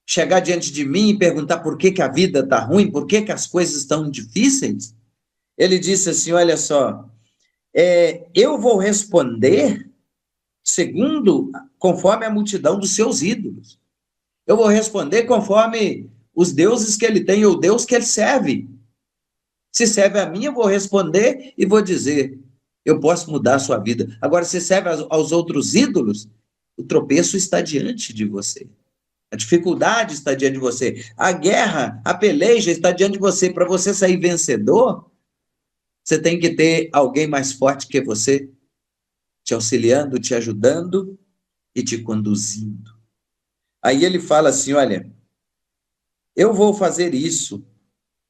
chegar diante de mim e perguntar por que a vida está ruim, por que as coisas estão difíceis? Ele disse assim, olha só, eu vou responder conforme a multidão dos seus ídolos. Eu vou responder conforme os deuses que ele tem, ou o Deus que ele serve. Se serve a mim, eu vou responder e vou dizer, eu posso mudar a sua vida. Agora, se serve aos outros ídolos, o tropeço está diante de você. A dificuldade está diante de você. A guerra, a peleja está diante de você. Para você sair vencedor, você tem que ter alguém mais forte que você, te auxiliando, te ajudando e te conduzindo. Aí ele fala assim, olha, eu vou fazer isso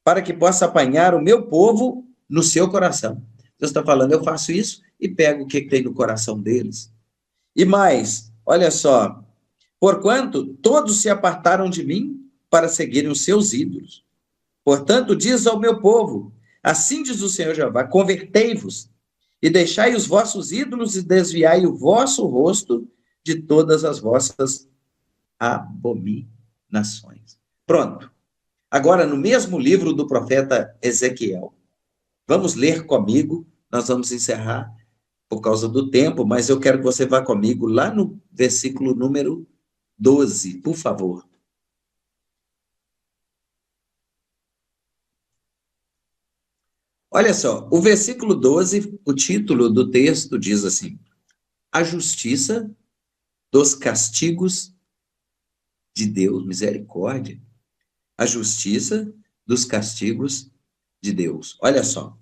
para que possa apanhar o meu povo no seu coração. Deus está falando, eu faço isso e pego o que tem no coração deles. E mais, olha só, porquanto todos se apartaram de mim para seguirem os seus ídolos. Portanto, diz ao meu povo, assim diz o Senhor Jeová, convertei-vos e deixai os vossos ídolos e desviai o vosso rosto de todas as vossas abominações. Pronto. Agora, no mesmo livro do profeta Ezequiel, vamos ler comigo, nós vamos encerrar por causa do tempo, mas eu quero que você vá comigo lá no versículo número 12, por favor. Olha só, o versículo 12, o título do texto diz assim, a justiça dos castigos de Deus, misericórdia, a justiça dos castigos de Deus. Olha só.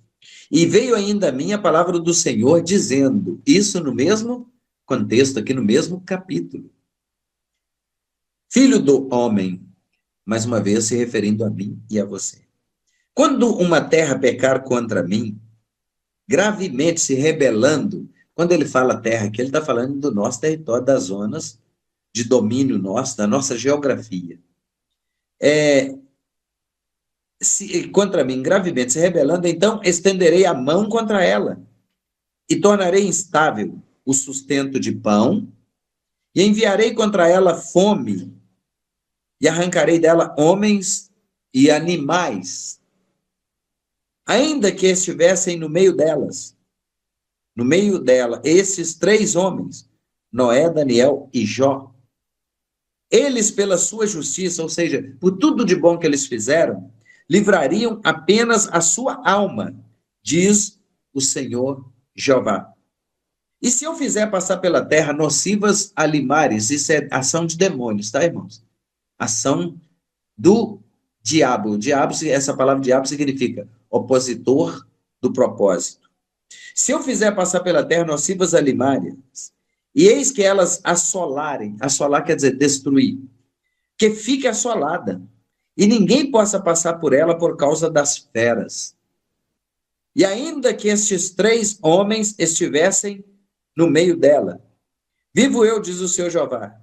E veio ainda a mim a palavra do Senhor dizendo, isso no mesmo contexto, aqui no mesmo capítulo. Filho do homem, mais uma vez se referindo a mim e a você. Quando uma terra pecar contra mim, gravemente se rebelando, quando ele fala terra aqui, ele está falando do nosso território, das zonas de domínio nosso, da nossa geografia. Contra mim, gravemente se rebelando, então estenderei a mão contra ela e tornarei instável o sustento de pão e enviarei contra ela fome e arrancarei dela homens e animais, ainda que estivessem no meio dela, esses 3 homens, Noé, Daniel e Jó. Eles, pela sua justiça, ou seja, por tudo de bom que eles fizeram, livrariam apenas a sua alma, diz o Senhor Jeová. E se eu fizer passar pela terra nocivas alimares, isso é ação de demônios, tá, irmãos? Ação do diabo. O diabo, essa palavra diabo significa opositor do propósito. Se eu fizer passar pela terra nocivas alimares, e eis que elas assolarem, assolar quer dizer destruir, que fique assolada, e ninguém possa passar por ela por causa das feras. E ainda que estes 3 homens estivessem no meio dela, vivo eu, diz o Senhor Jeová,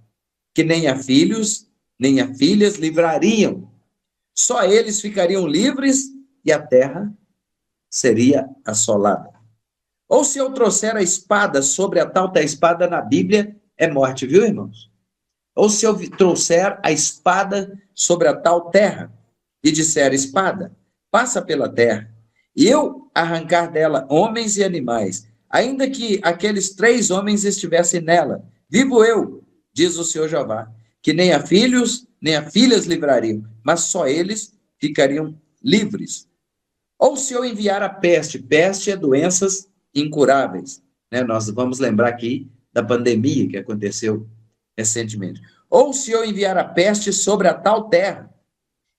que nem a filhos, nem a filhas livrariam, só eles ficariam livres e a terra seria assolada. Ou se eu trouxer a espada sobre a tal, a espada na Bíblia é morte, viu, irmãos? Ou se eu trouxer a espada sobre a tal terra e disser, espada, passa pela terra, e eu arrancar dela homens e animais, ainda que aqueles 3 homens estivessem nela, vivo eu, diz o Senhor Jeová, que nem a filhos, nem a filhas livrariam, mas só eles ficariam livres. Ou se eu enviar a peste, peste é doenças incuráveis, né? Nós vamos lembrar aqui da pandemia que aconteceu recentemente. Ou se eu enviar a peste sobre a tal terra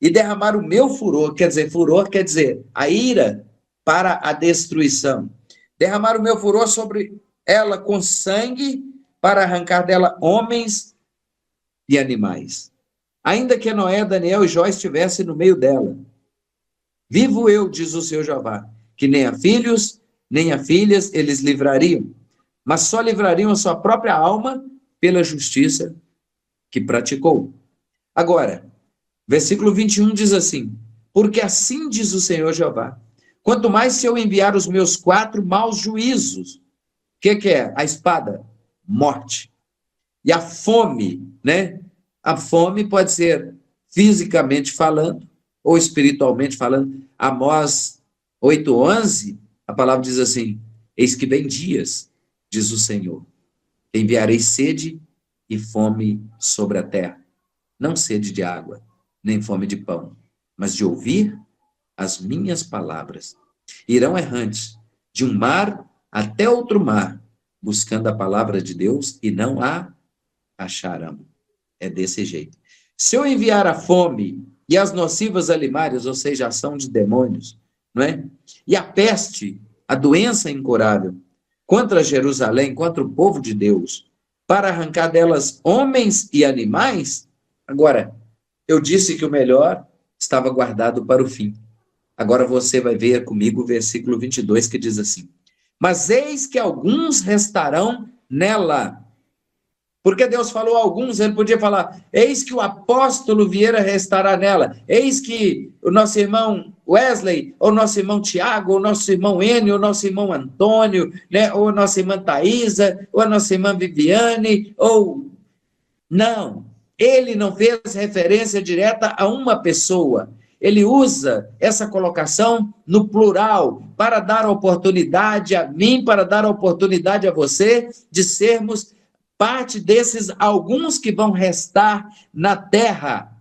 e derramar o meu furor quer dizer a ira para a destruição. Derramar o meu furor sobre ela com sangue para arrancar dela homens e animais. Ainda que Noé, Daniel e Jó estivessem no meio dela. Vivo eu, diz o Senhor Jeová, que nem a filhos, nem a filhas eles livrariam, mas só livrariam a sua própria alma pela justiça que praticou. Agora, versículo 21 diz assim, porque assim diz o Senhor Jeová, quanto mais se eu enviar os meus 4 maus juízos que é a espada? Morte. E a fome, né? A fome pode ser fisicamente falando ou espiritualmente falando. Amós 8:11, a palavra diz assim: eis que vem dias, diz o Senhor, enviarei sede e fome sobre a terra, não sede de água, nem fome de pão, mas de ouvir as minhas palavras. Irão errantes de um mar até outro mar, buscando a palavra de Deus e não a acharão. É desse jeito. Se eu enviar a fome e as nocivas alimárias, ou seja, a ação de demônios, não é? E a peste, a doença incurável, contra Jerusalém, contra o povo de Deus, para arrancar delas homens e animais, agora, eu disse que o melhor estava guardado para o fim. Agora você vai ver comigo o versículo 22, que diz assim: mas eis que alguns restarão nela. Porque Deus falou a alguns, ele podia falar: eis que o apóstolo Vieira restará nela, eis que o nosso irmão Wesley, ou nosso irmão Tiago, ou nosso irmão Enio, ou nosso irmão Antônio, né, ou nossa irmã Thaisa, ou a nossa irmã Viviane, ou... Não, ele não fez referência direta a uma pessoa. Ele usa essa colocação no plural para dar oportunidade a mim, para dar oportunidade a você de sermos parte desses alguns que vão restar na terra.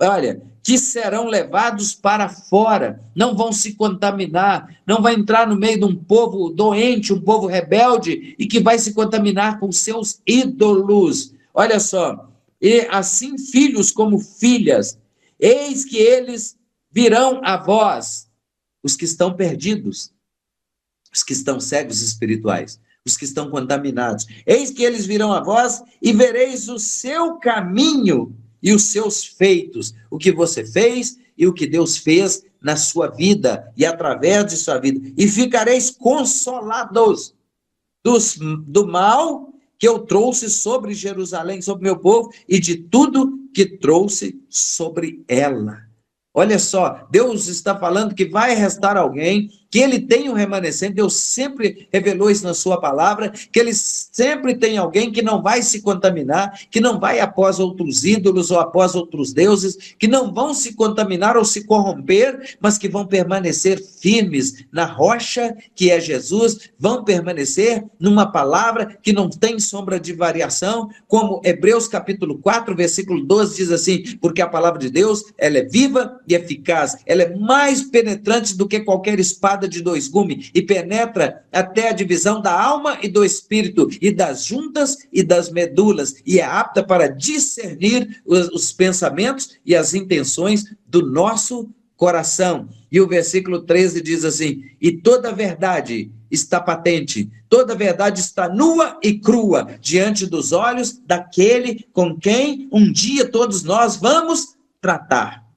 Olha, que serão levados para fora, não vão se contaminar, não vai entrar no meio de um povo doente, um povo rebelde e que vai se contaminar com seus ídolos. Olha só, e assim filhos como filhas, eis que eles virão a vós, os que estão perdidos, os que estão cegos espirituais, os que estão contaminados. Eis que eles virão a vós e vereis o seu caminho e os seus feitos, o que você fez e o que Deus fez na sua vida e através de sua vida, e ficareis consolados do mal que eu trouxe sobre Jerusalém, sobre meu povo, e de tudo que trouxe sobre ela. Olha só, Deus está falando que vai restar alguém, que ele tem um remanescente. Deus sempre revelou isso na sua palavra, que ele sempre tem alguém que não vai se contaminar, que não vai após outros ídolos ou após outros deuses, que não vão se contaminar ou se corromper, mas que vão permanecer firmes na rocha que é Jesus, vão permanecer numa palavra que não tem sombra de variação, como Hebreus capítulo 4, versículo 12 diz assim: porque a palavra de Deus, ela é viva e eficaz, ela é mais penetrante do que qualquer espada de dois gumes, e penetra até a divisão da alma e do espírito, e das juntas e das medulas, e é apta para discernir os pensamentos e as intenções do nosso coração. E o versículo 13 diz assim: e toda verdade está patente, toda verdade está nua e crua diante dos olhos daquele com quem um dia todos nós vamos tratar.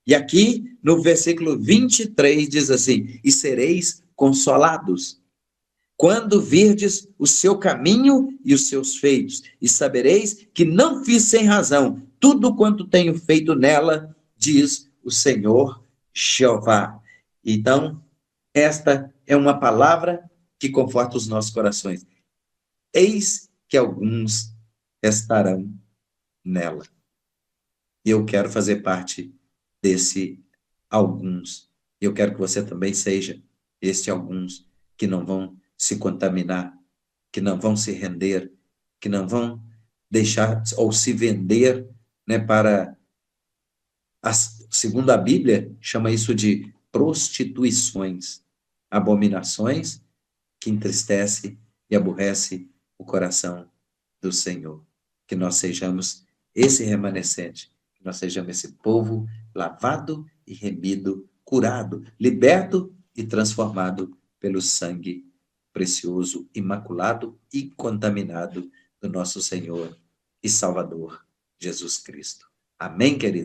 E aqui, no versículo 23, diz assim: e sereis consolados, quando virdes o seu caminho e os seus feitos, e sabereis que não fiz sem razão tudo quanto tenho feito nela, diz o Senhor Jeová. Então, esta é uma palavra que conforta os nossos corações. Eis que alguns estarão nela. E eu quero fazer parte desse alguns. Eu quero que você também seja este alguns que não vão se contaminar, que não vão se render, que não vão deixar ou se vender, né, para, segundo a Bíblia, chama isso de prostituições, abominações que entristece e aborrece o coração do Senhor. Que nós sejamos esse remanescente, que nós sejamos esse povo lavado e remido, curado, liberto e transformado pelo sangue precioso, imaculado e contaminado do nosso Senhor e Salvador Jesus Cristo. Amém, querido?